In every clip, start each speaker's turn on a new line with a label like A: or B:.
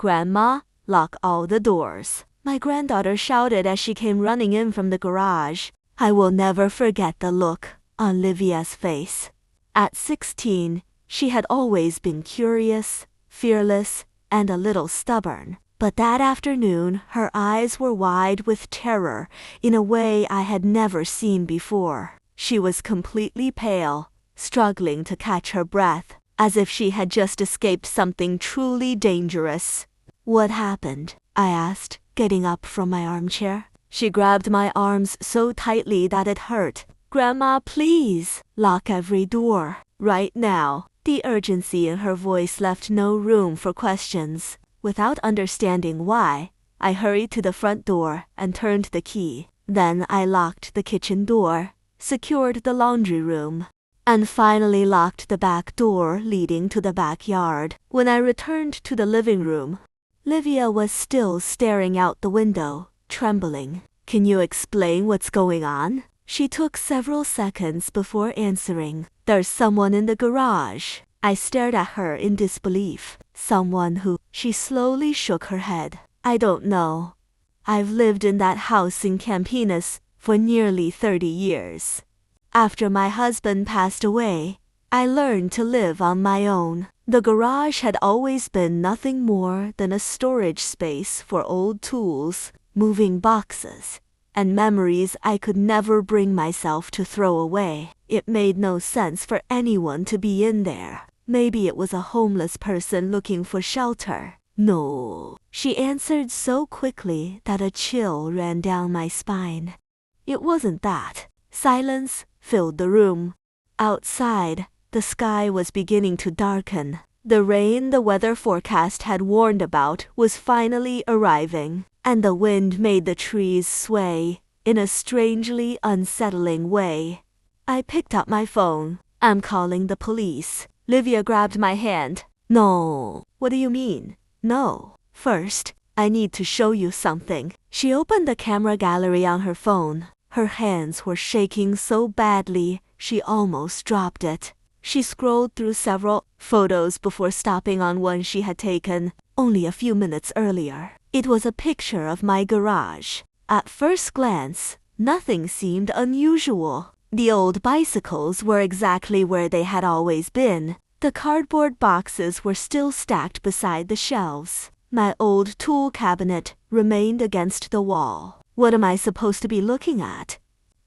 A: "Grandma, lock all the doors," my granddaughter shouted as she came running in from the garage. I will never forget the look on Livia's face. At 16, she had always been curious, fearless, and a little stubborn. But that afternoon, her eyes were wide with terror in a way I had never seen before. She was completely pale, struggling to catch her breath, as if she had just escaped something truly dangerous. "What happened?" I asked, getting up from my armchair. She grabbed my arms so tightly that it hurt. "Grandma, please, lock every door. Right now." The urgency in her voice left no room for questions. Without understanding why, I hurried to the front door and turned the key. Then I locked the kitchen door, secured the laundry room, and finally locked the back door leading to the backyard. When I returned to the living room, Livia was still staring out the window, trembling. "Can you explain what's going on?" She took several seconds before answering. "There's someone in the garage." I stared at her in disbelief. "Someone who?" She slowly shook her head. "I don't know. I've lived in that house in Campinas for nearly 30 years. After my husband passed away, I learned to live on my own. The garage had always been nothing more than a storage space for old tools, moving boxes, and memories I could never bring myself to throw away. It made no sense for anyone to be in there. Maybe it was a homeless person looking for shelter." "No," she answered so quickly that a chill ran down my spine. "It wasn't that." Silence filled the room. Outside, the sky was beginning to darken. The rain the weather forecast had warned about was finally arriving, and the wind made the trees sway in a strangely unsettling way. I picked up my phone. "I'm calling the police." Livia grabbed my hand. "No." "What do you mean, no?" "First, I need to show you something." She opened the camera gallery on her phone. Her hands were shaking so badly, she almost dropped it. She scrolled through several photos before stopping on one she had taken only a few minutes earlier. It was a picture of my garage. At first glance, nothing seemed unusual. The old bicycles were exactly where they had always been. The cardboard boxes were still stacked beside the shelves. My old tool cabinet remained against the wall. "What am I supposed to be looking at?"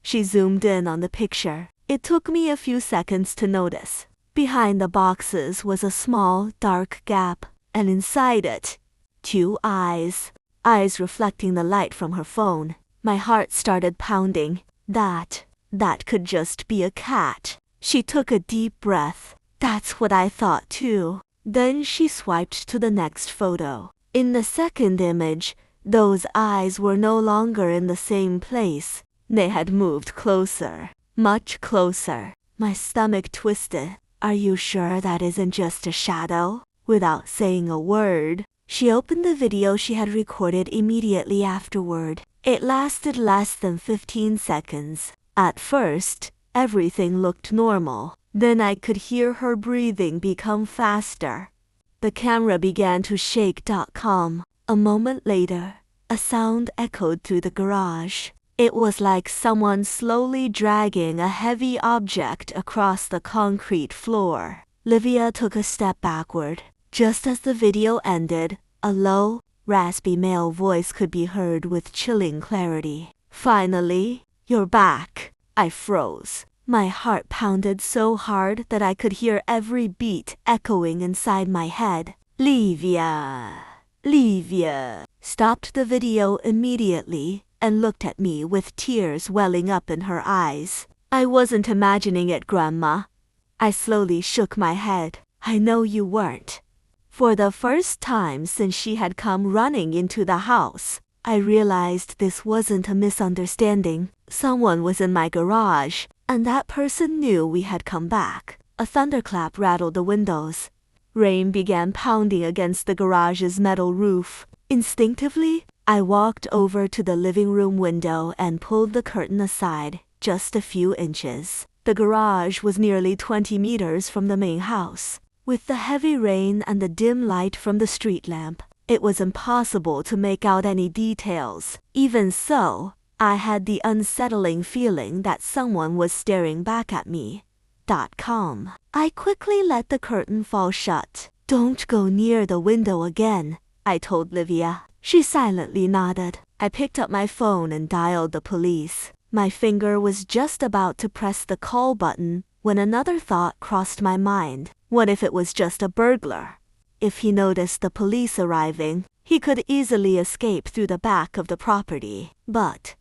A: She zoomed in on the picture. It took me a few seconds to notice. Behind the boxes was a small, dark gap, and inside it, 2 eyes. Eyes reflecting the light from her phone. My heart started pounding. That could just be a cat. She took a deep breath. "That's what I thought too." Then she swiped to the next photo. In the second image, those eyes were no longer in the same place. They had moved closer, much closer. My stomach twisted. "Are you sure that isn't just a shadow?" Without saying a word, she opened the video she had recorded immediately afterward. It lasted less than 15 seconds. At first, everything looked normal. Then I could hear her breathing become faster. The camera began to shake. A moment later, a sound echoed through the garage. It was like someone slowly dragging a heavy object across the concrete floor. Livia took a step backward. Just as the video ended, a low, raspy male voice could be heard with chilling clarity. "Finally, you're back." I froze. My heart pounded so hard that I could hear every beat echoing inside my head. Livia stopped the video immediately and looked at me with tears welling up in her eyes. "I wasn't imagining it, Grandma." I slowly shook my head. "I know you weren't." For the first time since she had come running into the house, I realized this wasn't a misunderstanding. Someone was in my garage, and that person knew we had come back. A thunderclap rattled the windows. Rain began pounding against the garage's metal roof. Instinctively, I walked over to the living room window and pulled the curtain aside just a few inches. The garage was nearly 20 meters from the main house. With the heavy rain and the dim light from the street lamp, It was impossible to make out any details. Even so, I had the unsettling feeling that someone was staring back at me. .com. I quickly let the curtain fall shut. Don't go near the window again, I told Livia. She silently nodded. I picked up my phone and dialed the police. My finger was just about to press the call button when another thought crossed my mind. What if it was just a burglar? If he noticed the police arriving, he could easily escape through the back of the property. But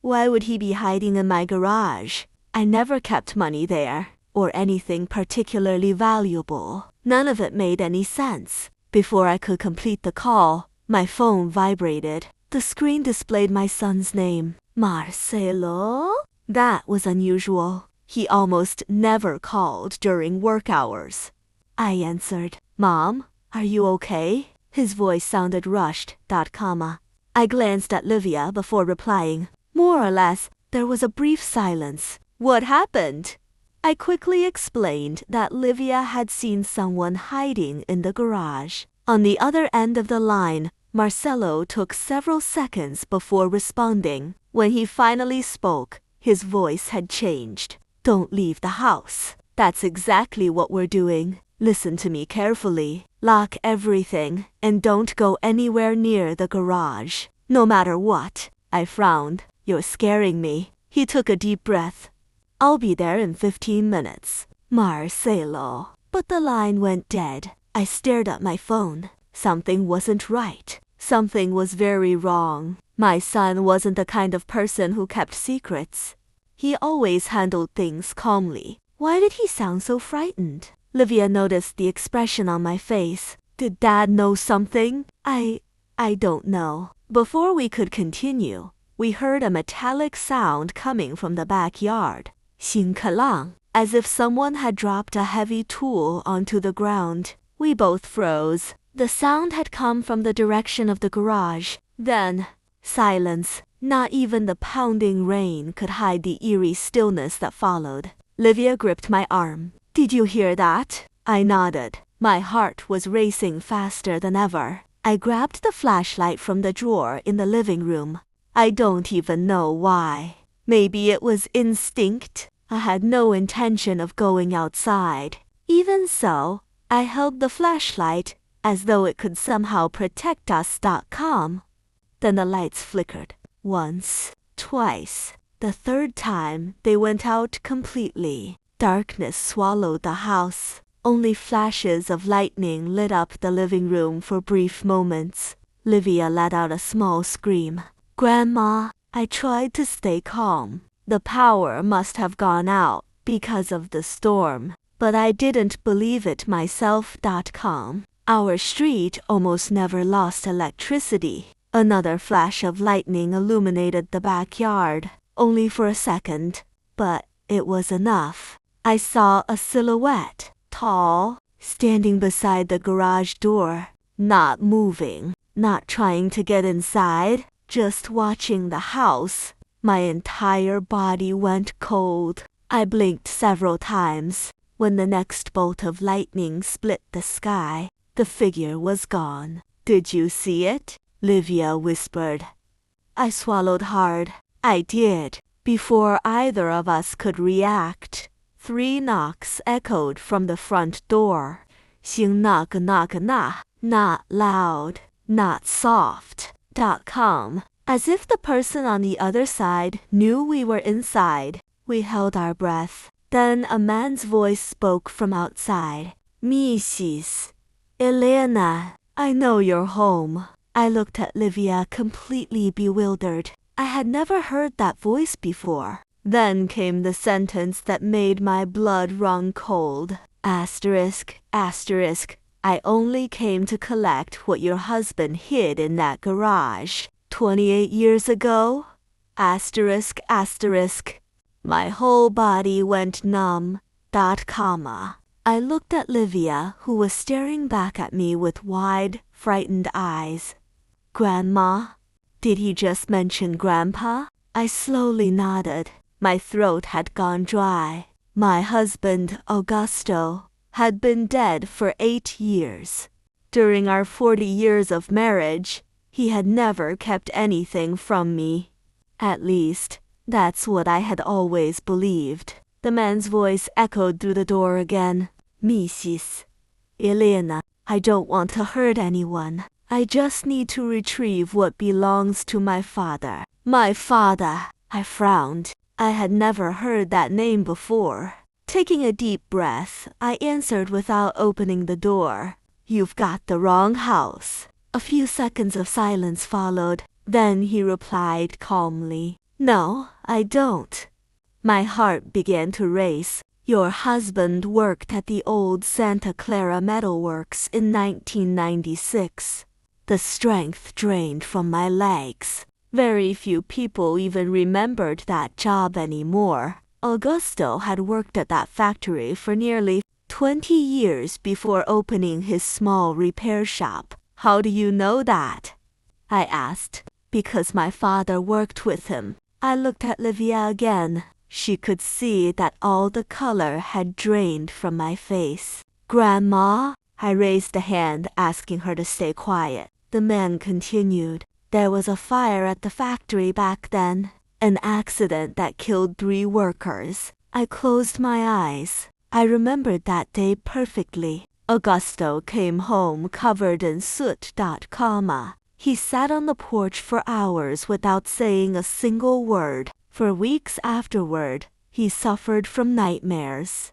A: why would he be hiding in my garage? I never kept money there, or anything particularly valuable. None of it made any sense. Before I could complete the call, my phone vibrated. The screen displayed my son's name, Marcelo. That was unusual. He almost never called during work hours. I answered. Mom, are you okay? His voice sounded rushed. I glanced at Livia before replying. More or less, there was a brief silence. What happened? I quickly explained that Livia had seen someone hiding in the garage. On the other end of the line, Marcelo took several seconds before responding. When he finally spoke, his voice had changed. Don't leave the house. That's exactly what we're doing. Listen to me carefully. Lock everything, and don't go anywhere near the garage. No matter what. I frowned. You're scaring me. He took a deep breath. I'll be there in 15 minutes. Marcelo. But the line went dead. I stared at my phone. Something wasn't right. Something was very wrong. My son wasn't the kind of person who kept secrets. He always handled things calmly. Why did he sound so frightened? Livia noticed the expression on my face. Did Dad know something? I don't know. Before we could continue, we heard a metallic sound coming from the backyard. 星克朗, as if someone had dropped a heavy tool onto the ground. We both froze. The sound had come from the direction of the garage. Then, silence. Not even the pounding rain could hide the eerie stillness that followed. Livia gripped my arm. Did you hear that? I nodded. My heart was racing faster than ever. I grabbed the flashlight from the drawer in the living room. I don't even know why. Maybe it was instinct. I had no intention of going outside. Even so, I held the flashlight as though it could somehow protect us. Then the lights flickered. Once, twice. The third time, they went out completely. Darkness swallowed the house. Only flashes of lightning lit up the living room for brief moments. Livia let out a small scream. Grandma, I tried to stay calm. The power must have gone out because of the storm, but I didn't believe it myself. Our street almost never lost electricity. Another flash of lightning illuminated the backyard, only for a second, but it was enough. I saw a silhouette, tall, standing beside the garage door, not moving, not trying to get inside, just watching the house. My entire body went cold. I blinked several times. When the next bolt of lightning split the sky, the figure was gone. Did you see it? Livia whispered. I swallowed hard. I did. Before either of us could react, 3 knocks echoed from the front door. Xing knock knock knock. Not loud, not soft. As if the person on the other side knew we were inside, we held our breath. Then a man's voice spoke from outside. Mrs. Elena, I know you're home. I looked at Livia completely bewildered. I had never heard that voice before. Then came the sentence that made my blood run cold. Asterisk, asterisk. I only came to collect what your husband hid in that garage 28 years ago. Asterisk, asterisk. My whole body went numb. I looked at Livia, who was staring back at me with wide, frightened eyes. Grandma? Did he just mention Grandpa? I slowly nodded. My throat had gone dry. My husband, Augusto, had been dead for 8 years. During our 40 years of marriage, he had never kept anything from me. At least, that's what I had always believed. The man's voice echoed through the door again. Mrs. Elena, I don't want to hurt anyone. I just need to retrieve what belongs to my father. My father. I frowned. I had never heard that name before. Taking a deep breath, I answered without opening the door. You've got the wrong house. A few seconds of silence followed. Then he replied calmly, No, I don't. My heart began to race. Your husband worked at the old Santa Clara Metal Works in 1996. The strength drained from my legs. Very few people even remembered that job anymore. Augusto had worked at that factory for nearly 20 years before opening his small repair shop. How do you know that? I asked. Because my father worked with him. I looked at Livia again. She could see that all the color had drained from my face. Grandma? I raised a hand, asking her to stay quiet. The man continued. There was a fire at the factory back then. An accident that killed 3 workers. I closed my eyes. I remembered that day perfectly. Augusto came home covered in soot. He sat on the porch for hours without saying a single word. For weeks afterward, he suffered from nightmares.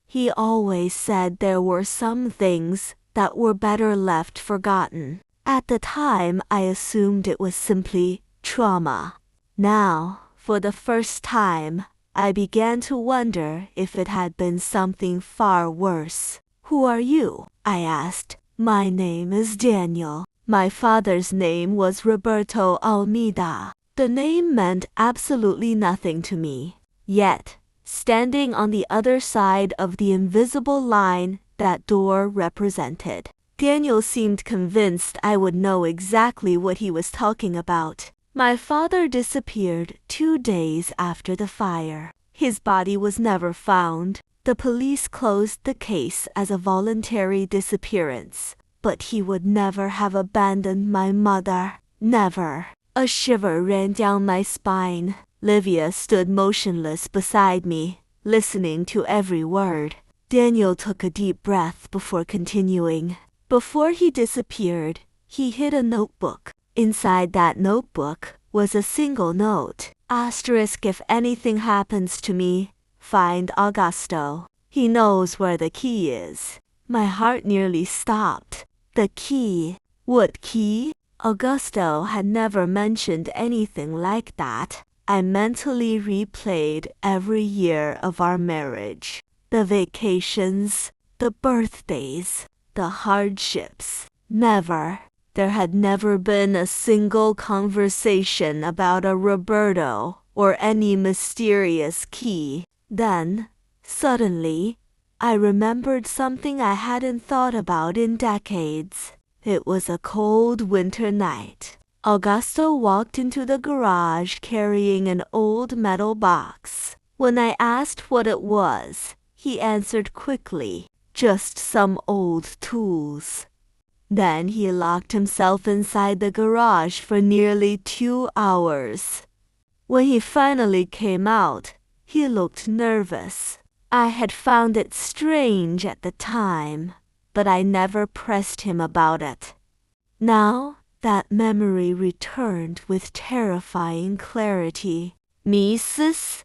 A: He always said there were some things that were better left forgotten. At the time, I assumed it was simply trauma. Now, for the first time, I began to wonder if it had been something far worse. Who are you? I asked. My name is Daniel. My father's name was Roberto Almeida. The name meant absolutely nothing to me. Yet, standing on the other side of the invisible line that door represented, Daniel seemed convinced I would know exactly what he was talking about. My father disappeared 2 days after the fire. His body was never found. The police closed the case as a voluntary disappearance. But he would never have abandoned my mother. Never. A shiver ran down my spine. Livia stood motionless beside me, listening to every word. Daniel took a deep breath before continuing. Before he disappeared, he hid a notebook. Inside that notebook was a single note. Asterisk, if anything happens to me, find Augusto. He knows where the key is. My heart nearly stopped. The key. What key? Augusto had never mentioned anything like that. I mentally replayed every year of our marriage. The vacations, the birthdays, the hardships. Never. There had never been a single conversation about a Roberto or any mysterious key. Then, suddenly, I remembered something I hadn't thought about in decades. It was a cold winter night. Augusto walked into the garage carrying an old metal box. When I asked what it was, he answered quickly, just some old tools. Then he locked himself inside the garage for nearly 2 hours. When he finally came out, he looked nervous. I had found it strange at the time, but I never pressed him about it. Now that memory returned with terrifying clarity. Mrs.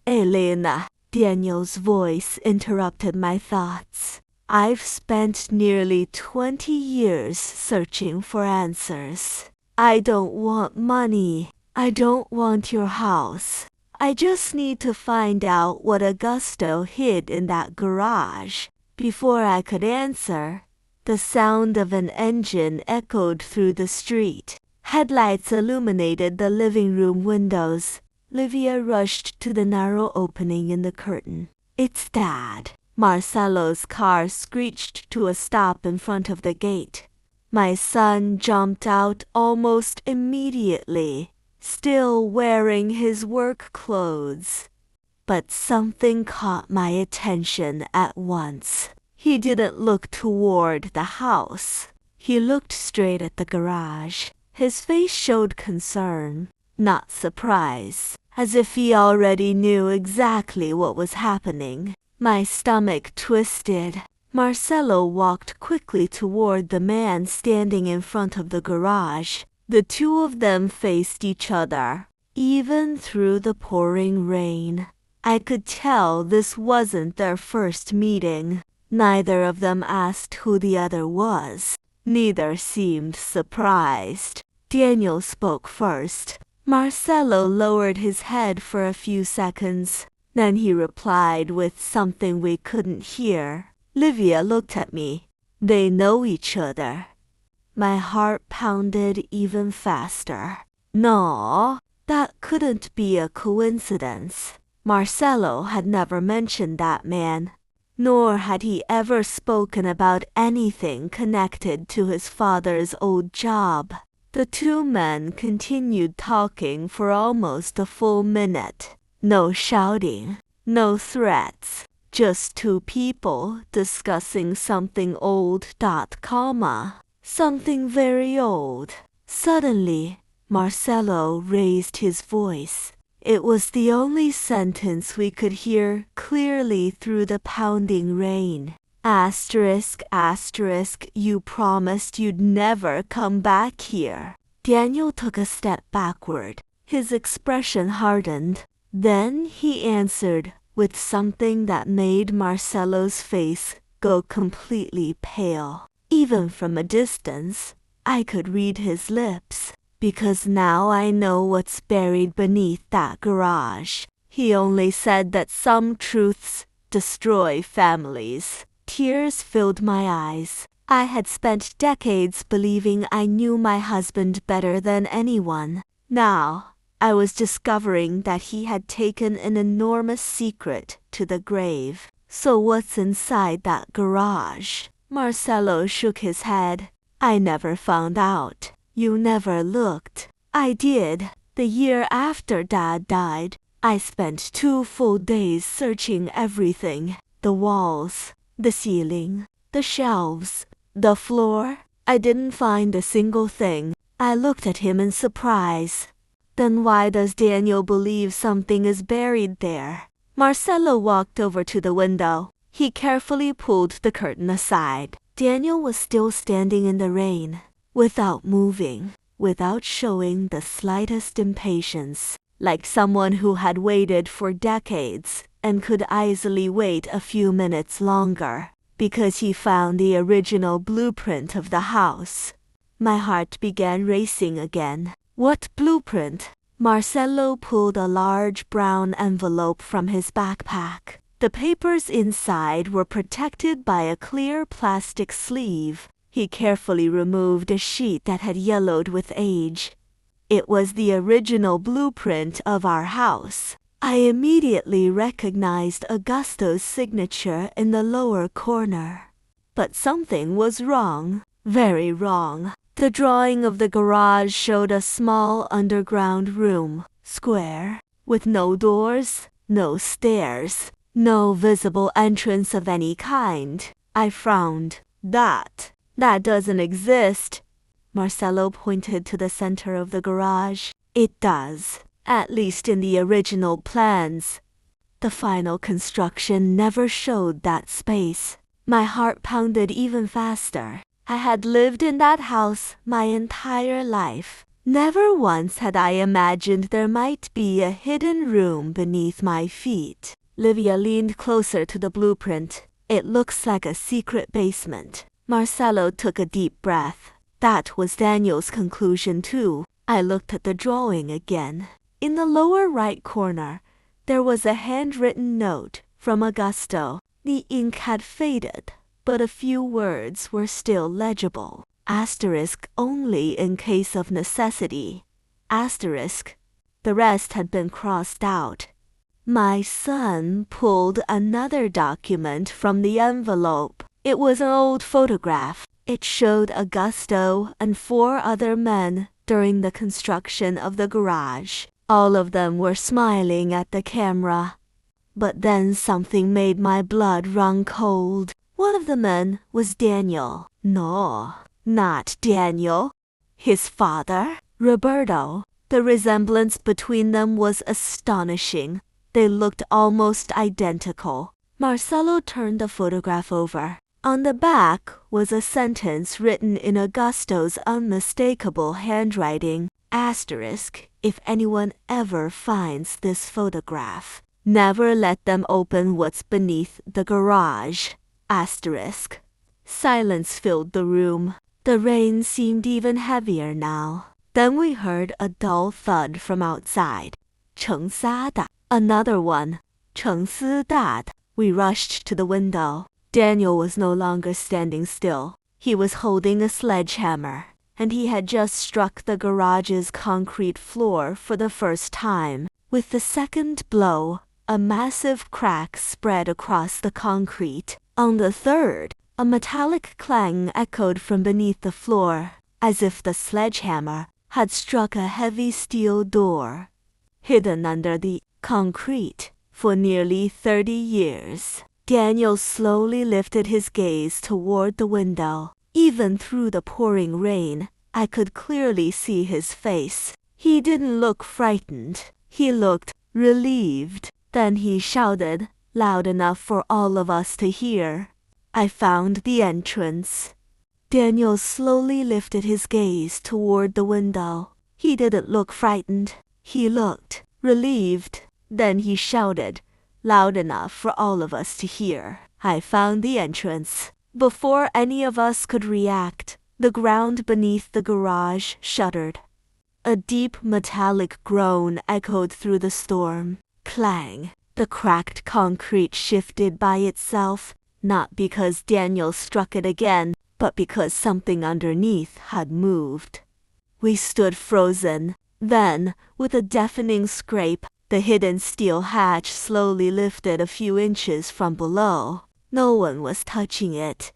A: Elena, Daniel's voice interrupted my thoughts. I've spent nearly 20 years searching for answers. I don't want money. I don't want your house. I just need to find out what Augusto hid in that garage. Before I could answer, the sound of an engine echoed through the street. Headlights illuminated the living room windows. Livia rushed to the narrow opening in the curtain. It's Dad. Marcelo's car screeched to a stop in front of the gate. My son jumped out almost immediately, still wearing his work clothes. But something caught my attention at once. He didn't look toward the house. He looked straight at the garage. His face showed concern, not surprise, as if he already knew exactly what was happening. My stomach twisted. Marcelo walked quickly toward the man standing in front of the garage. The two of them faced each other, even through the pouring rain. I could tell this wasn't their first meeting. Neither of them asked who the other was. Neither seemed surprised. Daniel spoke first. Marcelo lowered his head for a few seconds. Then he replied with something we couldn't hear. Livia looked at me. They know each other. My heart pounded even faster. No, that couldn't be a coincidence. Marcelo had never mentioned that man, nor had he ever spoken about anything connected to his father's old job. The two men continued talking for almost a full minute. No shouting, no threats, just two people discussing something old. Something very old. Suddenly, Marcelo raised his voice. It was the only sentence we could hear clearly through the pounding rain. Asterisk, you promised you'd never come back here. Daniel took a step backward. His expression hardened. Then he answered with something that made Marcelo's face go completely pale. Even from a distance, I could read his lips. Because now I know what's buried beneath that garage. He only said that some truths destroy families. Tears filled my eyes. I had spent decades believing I knew my husband better than anyone. Now, I was discovering that he had taken an enormous secret to the grave. So what's inside that garage? Marcelo shook his head. I never found out. You never looked. I did. The year after Dad died, I spent 2 full days searching everything. The walls, the ceiling, the shelves, the floor. I didn't find a single thing. I looked at him in surprise. Then why does Daniel believe something is buried there? Marcelo walked over to the window. He carefully pulled the curtain aside. Daniel was still standing in the rain, without moving, without showing the slightest impatience, like someone who had waited for decades and could easily wait a few minutes longer, because he found the original blueprint of the house. My heart began racing again. What blueprint? Marcelo pulled a large brown envelope from his backpack. The papers inside were protected by a clear plastic sleeve. He carefully removed a sheet that had yellowed with age. It was the original blueprint of our house. I immediately recognized Augusto's signature in the lower corner. But something was wrong. Very wrong. The drawing of the garage showed a small underground room, square, with no doors, no stairs, no visible entrance of any kind. I frowned. That doesn't exist. Marcelo pointed to the center of the garage. It does, at least in the original plans. The final construction never showed that space. My heart pounded even faster. I had lived in that house my entire life. Never once had I imagined there might be a hidden room beneath my feet. Livia leaned closer to the blueprint. It looks like a secret basement. Marcelo took a deep breath. That was Daniel's conclusion too. I looked at the drawing again. In the lower right corner, there was a handwritten note from Augusto. The ink had faded, but a few words were still legible. Asterisk only in case of necessity. Asterisk. The rest had been crossed out. My son pulled another document from the envelope. It was an old photograph. It showed Augusto and 4 other men during the construction of the garage. All of them were smiling at the camera. But then something made my blood run cold. One of the men was Daniel. No, Not Daniel. His father, Roberto. The resemblance between them was astonishing. They looked almost identical. Marcelo turned the photograph over. On the back was a sentence written in Augusto's unmistakable handwriting. Asterisk, if anyone ever finds this photograph, never let them open what's beneath the garage. Asterisk. Silence filled the room. The rain seemed even heavier now. Then we heard a dull thud from outside. 橙撒的. Another one. 橙丝大的. We rushed to the window. Daniel was no longer standing still. He was holding a sledgehammer, and he had just struck the garage's concrete floor for the first time. With the second blow, a massive crack spread across the concrete. On the third, a metallic clang echoed from beneath the floor, as if the sledgehammer had struck a heavy steel door, hidden under the concrete for nearly 30 years. Daniel slowly lifted his gaze toward the window. Even through the pouring rain, I could clearly see his face. He didn't look frightened. He looked relieved. Then he shouted, loud enough for all of us to hear, "I found the entrance." Daniel slowly lifted his gaze toward the window. He didn't look frightened. He looked relieved. Then he shouted, loud enough for all of us to hear, "I found the entrance." Before any of us could react, the ground beneath the garage shuddered. A deep metallic groan echoed through the storm. Clang! The cracked concrete shifted by itself, not because Daniel struck it again, but because something underneath had moved. We stood frozen. Then, with a deafening scrape, the hidden steel hatch slowly lifted a few inches from below. No one was touching it.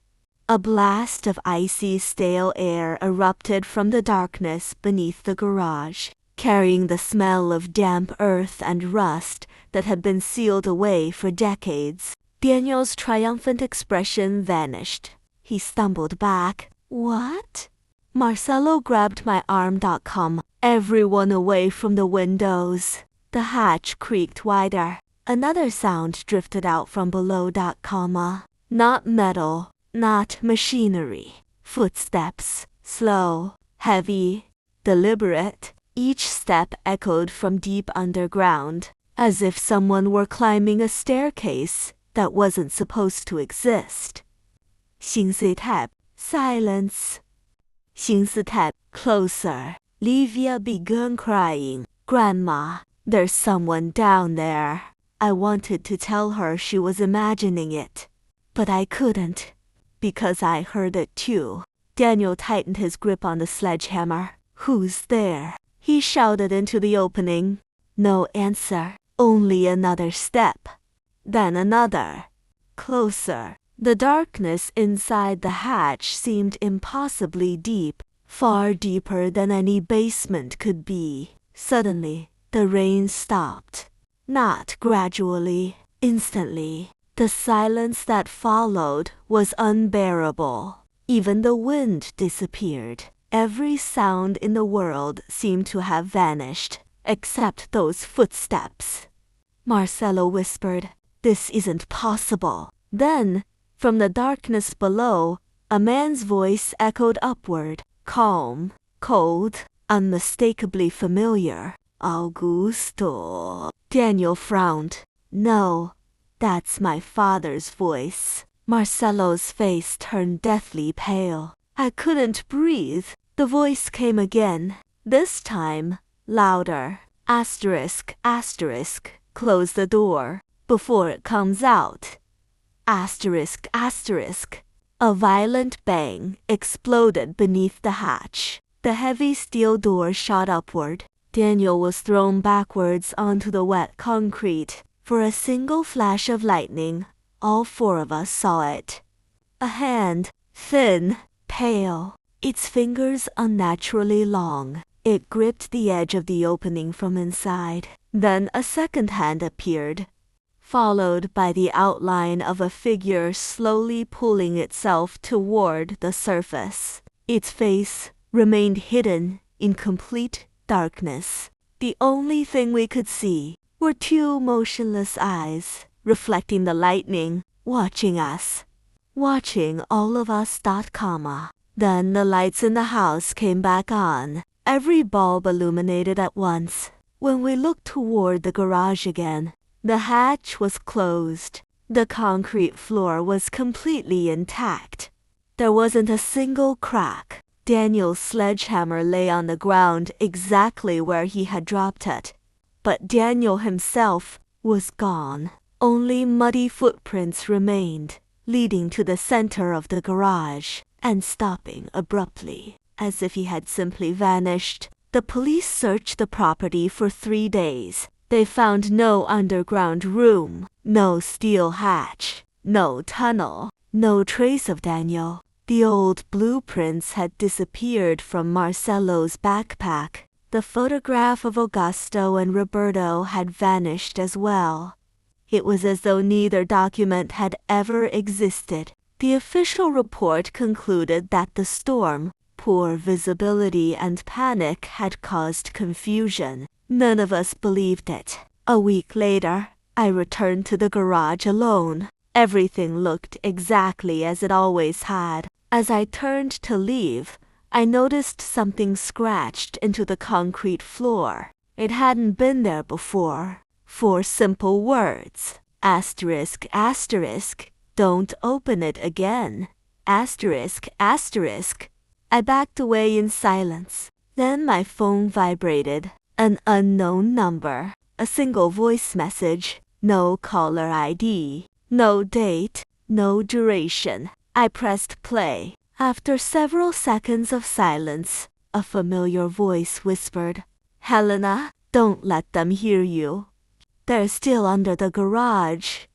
A: A blast of icy, stale air erupted from the darkness beneath the garage, carrying the smell of damp earth and rust that had been sealed away for decades. Daniel's triumphant expression vanished. He stumbled back. "What?" Marcelo grabbed my arm. "Come, everyone away from the windows." The hatch creaked wider. Another sound drifted out from below. Not metal, not machinery. Footsteps, slow, heavy, deliberate. Each step echoed from deep underground, as if someone were climbing a staircase that wasn't supposed to exist. 心碎 tap, silence. 心碎 tap, closer. Livia began crying. "Grandma, there's someone down there." I wanted to tell her she was imagining it, but I couldn't, because I heard it too. Daniel tightened his grip on the sledgehammer. "Who's there?" He shouted into the opening. No answer, only another step. Then another. Closer. The darkness inside the hatch seemed impossibly deep, far deeper than any basement could be. Suddenly, the rain stopped. Not gradually, instantly. The silence that followed was unbearable. Even the wind disappeared. Every sound in the world seemed to have vanished, except those footsteps. Marcelo whispered, "This isn't possible." Then, from the darkness below, a man's voice echoed upward, calm, cold, unmistakably familiar. "Augusto." Daniel frowned. "No, that's my father's voice." Marcelo's face turned deathly pale. I couldn't breathe. The voice came again, this time louder. Asterisk, asterisk, close the door before it comes out. Asterisk, asterisk. A violent bang exploded beneath the hatch. The heavy steel door shot upward. Daniel was thrown backwards onto the wet concrete. For a single flash of lightning, all four of us saw it. A hand, thin, pale, its fingers unnaturally long. It gripped the edge of the opening from inside. Then a second hand appeared, followed by the outline of a figure slowly pulling itself toward the surface. Its face remained hidden in complete darkness. The only thing we could see were two motionless eyes reflecting the lightning, watching us. Watching all of us. Comma. Then the lights in the house came back on. Every bulb illuminated at once. When we looked toward the garage again, the hatch was closed. The concrete floor was completely intact. There wasn't a single crack. Daniel's sledgehammer lay on the ground exactly where he had dropped it. But Daniel himself was gone. Only muddy footprints remained, leading to the center of the garage and stopping abruptly, as if he had simply vanished. The police searched the property for 3 days. They found no underground room, no steel hatch, no tunnel, no trace of Daniel. The old blueprints had disappeared from Marcelo's backpack. The photograph of Augusto and Roberto had vanished as well. It was as though neither document had ever existed. The official report concluded that the storm, poor visibility, and panic had caused confusion. None of us believed it. A week later, I returned to the garage alone. Everything looked exactly as it always had. As I turned to leave, I noticed something scratched into the concrete floor. It hadn't been there before. 4 simple words. Asterisk, asterisk, don't open it again. Asterisk, asterisk. I backed away in silence. Then my phone vibrated. An unknown number. A single voice message. No caller ID. No date. No duration. I pressed play. After several seconds of silence, a familiar voice whispered, "Helena, don't let them hear you. They're still under the garage.